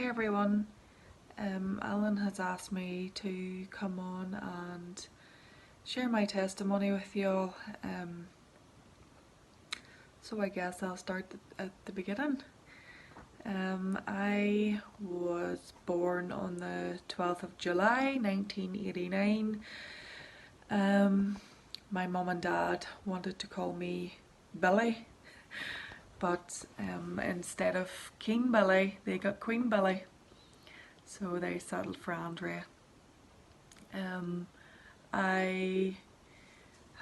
everyone. Alan has asked me to come on and share my testimony with you all. So I guess I'll start at the beginning. I was born on the 12th of July 1989. My mum and dad wanted to call me Billy, but instead of King Billy, they got Queen Billy. So they settled for Andrea. I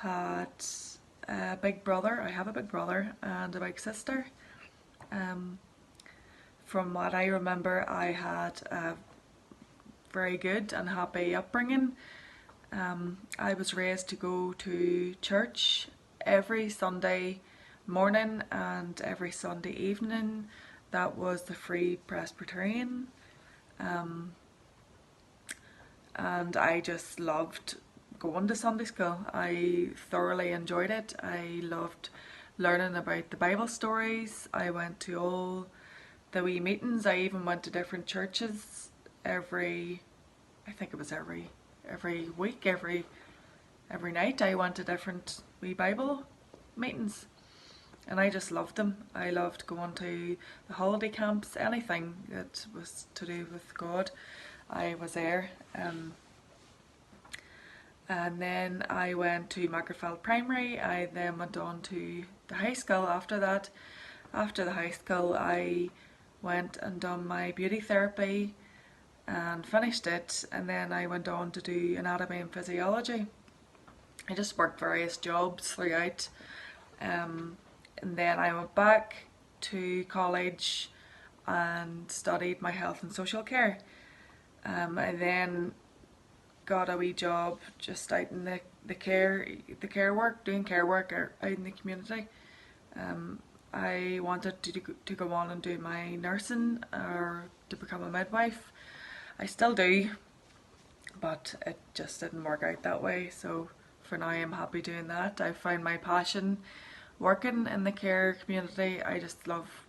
had a big brother. I have a big brother and a big sister. From what I remember, I had a very good and happy upbringing. I was raised to go to church every Sunday morning and every Sunday evening. That was the Free Presbyterian. And I just loved going to Sunday school. I thoroughly enjoyed it. I loved learning about the Bible stories. I went to all the wee meetings. I even went to different churches every week, every night I went to different wee Bible meetings. And I just loved them. I loved going to the holiday camps, anything that was to do with God. I was there. And then I went to Magherafelt Primary. I then went on to the high school after that. After the high school, I went and done my beauty therapy and finished it. And then I went on to do anatomy and physiology. I just worked various jobs throughout. And then I went back to college and studied my health and social care. I then got a wee job just out in the care work, doing care work out in the community. I wanted to go on and do my nursing or to become a midwife. I still do, but it just didn't work out that way. So for now I'm happy doing that. I found my passion working in the care community. I just love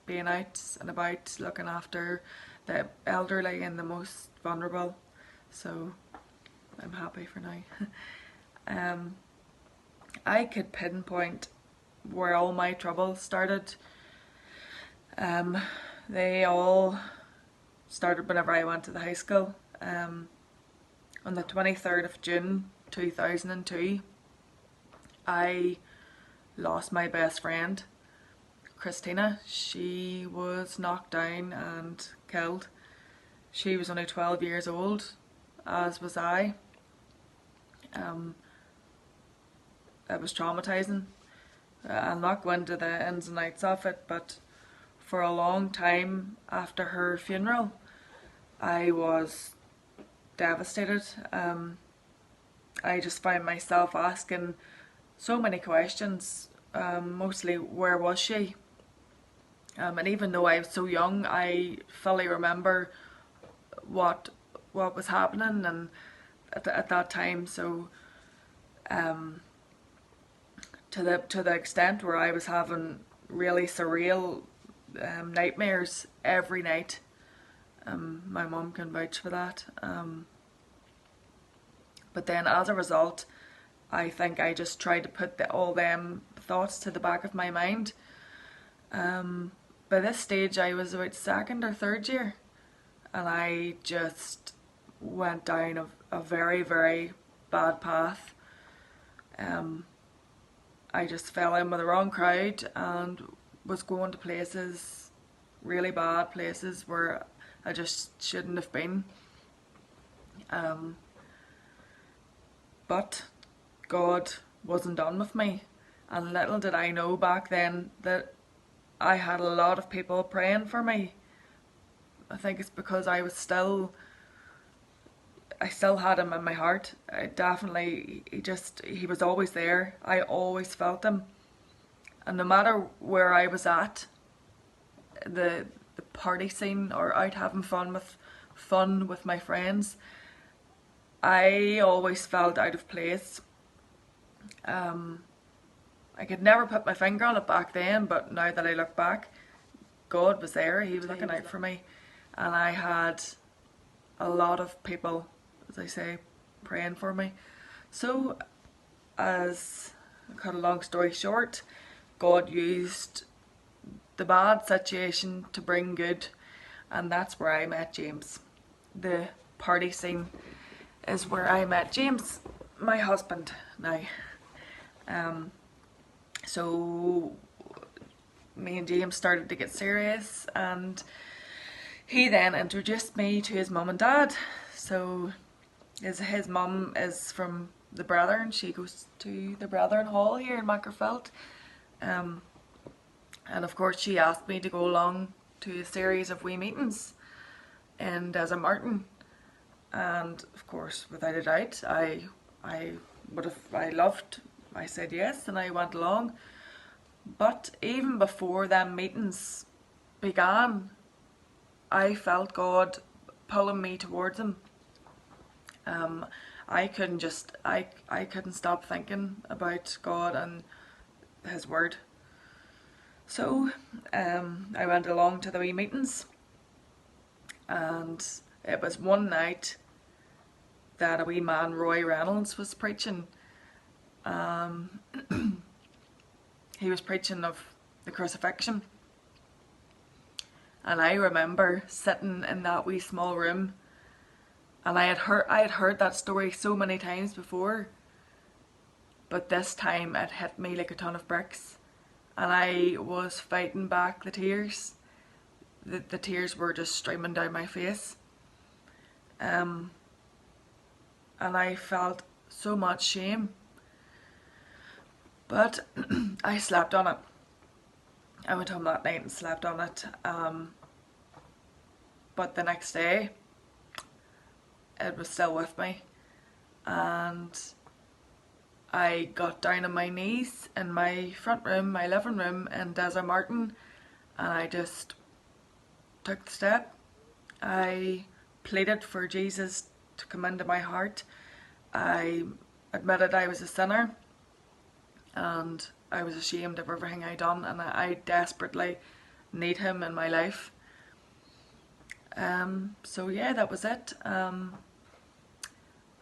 being out and about, looking after the elderly and the most vulnerable. So I'm happy for now. I could pinpoint where all my troubles started. They all started whenever I went to the high school. On the 23rd of June 2002, I lost my best friend, Christina. She was knocked down and killed. She was only 12 years old, as was I. It was traumatizing. I'll not go into the ins and outs of it, but for a long time after her funeral, I was devastated. I just found myself asking so many questions, mostly where was she? And even though I was so young, I fully remember what was happening and at that time. So to the extent where I was having really surreal nightmares every night. My mum can vouch for that. But then as a result, I think I just tried to put all them thoughts to the back of my mind. By this stage I was about second or third year, and I just went down a very, very bad path. I just fell in with the wrong crowd and was going to places, really bad places where I just shouldn't have been. But God wasn't done with me, and little did I know back then that I had a lot of people praying for me. I think it's because I still had him in my heart. He was always there. I always felt him. And no matter where I was at, the party scene or out having fun with my friends, I always felt out of place. I could never put my finger on it back then, but now that I look back, God was there. He was looking out for me, and I had a lot of people, as I say, praying for me. So, as I cut a long story short, God used the bad situation to bring good, and that's where I met James. The party scene is where I met James, my husband now. So me and James started to get serious, and he then introduced me to his mum and dad. So his mum is from the Brethren. She goes to the Brethren Hall here in Mackerfeld. And of course she asked me to go along to a series of wee meetings in Desert Martin. And of course, without a doubt, I said yes, and I went along. But even before them meetings began, I felt God pulling me towards him. I couldn't stop thinking about God and his word. So I went along to the wee meetings, and it was one night that a wee man, Roy Reynolds, was preaching. He was preaching of the crucifixion, and I remember sitting in that wee small room, and I had heard that story so many times before, but this time it hit me like a ton of bricks, and I was fighting back the tears. The tears were just streaming down my face, and I felt so much shame. But I slept on it. I went home that night and slept on it. But the next day, it was still with me. And I got down on my knees in my front room, my living room in Desert Martin, and I just took the step. I pleaded for Jesus to come into my heart. I admitted I was a sinner, and I was ashamed of everything I'd done, and I desperately need him in my life. So yeah, that was it.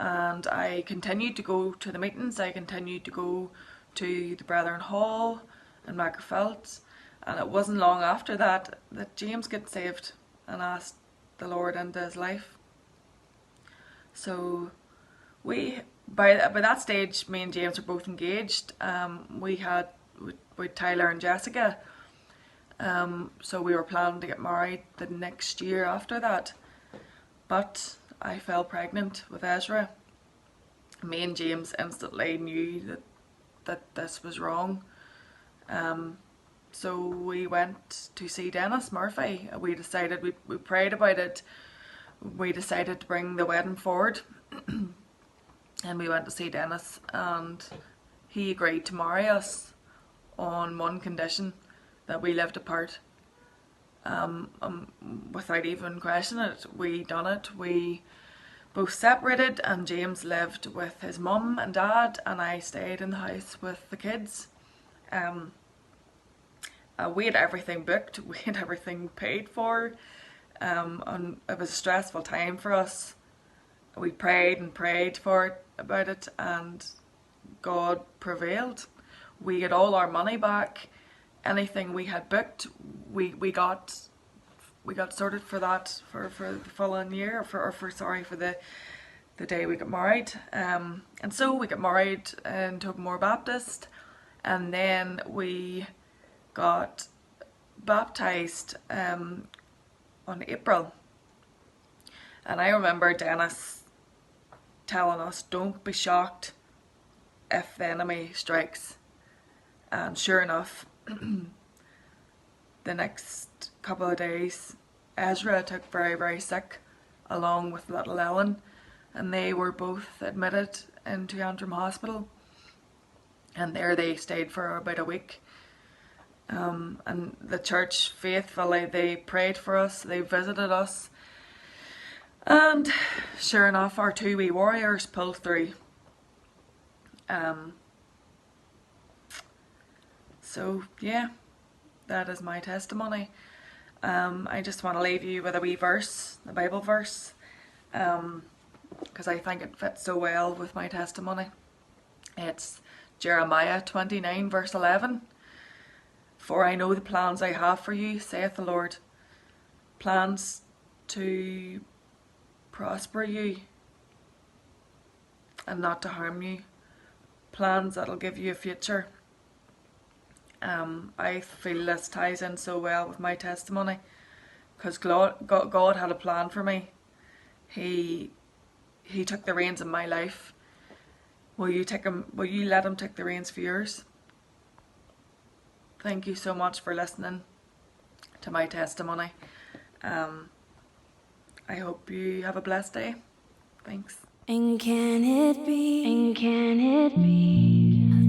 And I continued to go to the meetings. I continued to go to the Brethren Hall in Mackerfeld, and it wasn't long after that that James got saved and asked the Lord into his life. So by that stage, me and James were both engaged. We had with Tyler and Jessica. So we were planning to get married the next year after that. But I fell pregnant with Ezra. Me and James instantly knew that this was wrong. So we went to see Dennis Murphy. We decided, we prayed about it. We decided to bring the wedding forward. And we went to see Dennis, and he agreed to marry us on one condition, that we lived apart. Without even questioning it, we done it. We both separated, and James lived with his mum and dad, and I stayed in the house with the kids. We had everything booked, we had everything paid for, and it was a stressful time for us. We prayed and prayed about it, and God prevailed. We got all our money back. Anything we had booked, we got sorted for that for the following year, for the day we got married. And so we got married in Tobermoor Baptist, and then we got baptised on April. And I remember Dennis telling us, don't be shocked if the enemy strikes. And sure enough, the next couple of days, Ezra took very, very sick, along with little Ellen, and they were both admitted into ANDREA Hospital, and there they stayed for about a week. And the church faithfully, they prayed for us, they visited us, and sure enough, our two wee warriors pulled through. So yeah, that is my testimony. I just want to leave you with a wee verse, a Bible verse, because I think it fits so well with my testimony. It's Jeremiah 29 verse 11. For I know the plans I have for you, saith the Lord, plans to prosper you and not to harm you, plans that'll give you a future. I feel this ties in so well with my testimony, because God had a plan for me. He took the reins in my life. Will you let him take the reins for yours? Thank you so much for listening to my testimony. I hope you have a blessed day. Thanks. And can it be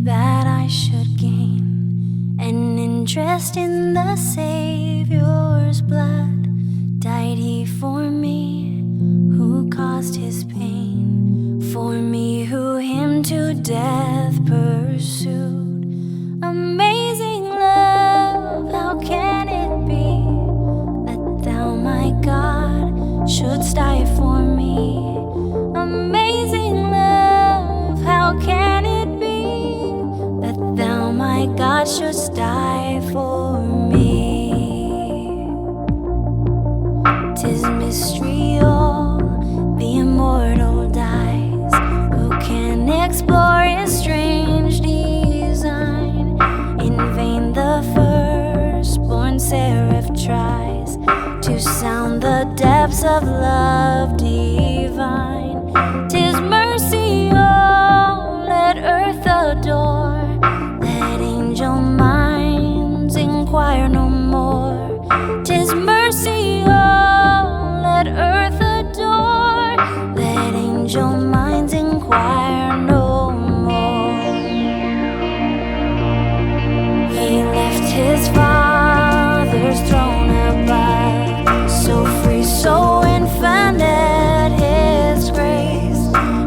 that I should gain an interest in the Savior's blood? Died he for me, who caused his pain, for me who him to death pursued? Amazing love, how can it be that thou, my God, shouldst die for me? Amazing love, how can it be that thou, my God, shouldst die for me? 'Tis mystery all, the immortal dies. Who can explore his strange design? In vain the firstborn seraph tries to sound the depths of love divine. 'Tis mercy all, let earth adore, let angel minds inquire no more. 'Tis mercy all, let earth adore, let angel minds inquire no more. He left his Father's throne above, so free, so infinite his grace,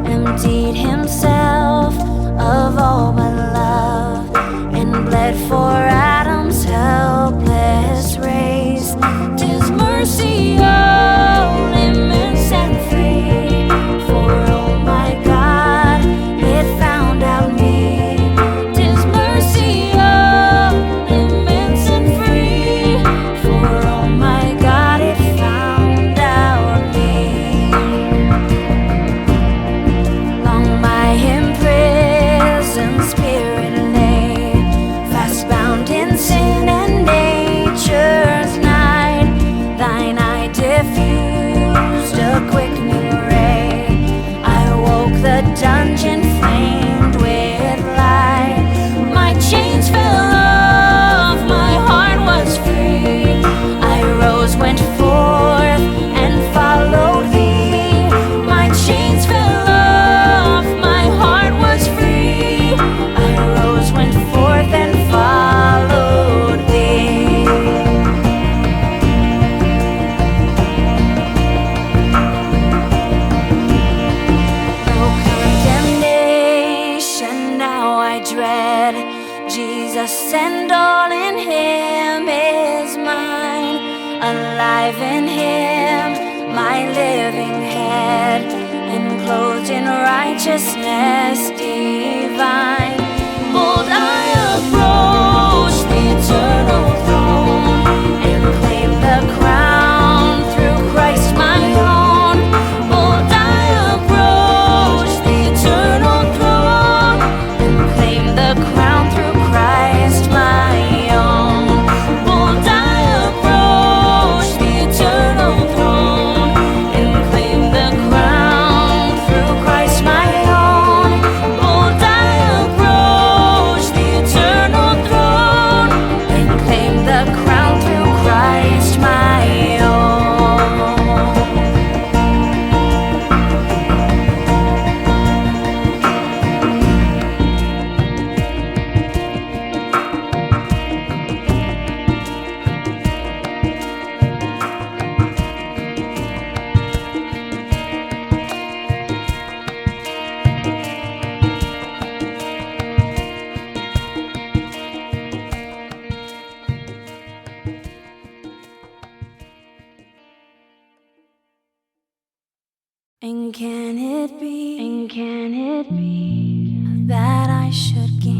emptied himself of all but love, and bled for Adam's helpless race. 'Tis mercy all, immense and free, for oh my God, it found out me. 'Tis mercy all, immense and free, for oh my God, it found out me. Long my imprisoned spirit lay, fast bound in sin and nature's night. Thine eye diffused a quickening ray, I woke the dungeon flamed with light. My chains fell off, my heart was free, I rose, went forth, and followed thee. My chains fell off, my heart was free, I rose, went forth, and followed thee. No condemnation now I dread, Jesus and all in him is mine. Alive in him, my living head, and clothed in righteousness divine. Bold I approach the eternal throne, and claim the crown through Christ my own. Bold I approach the eternal throne, and claim the crown through Christ my own. Bold I approach the eternal throne, and claim the crown through Christ my own. Bold I And can it be that I should gain?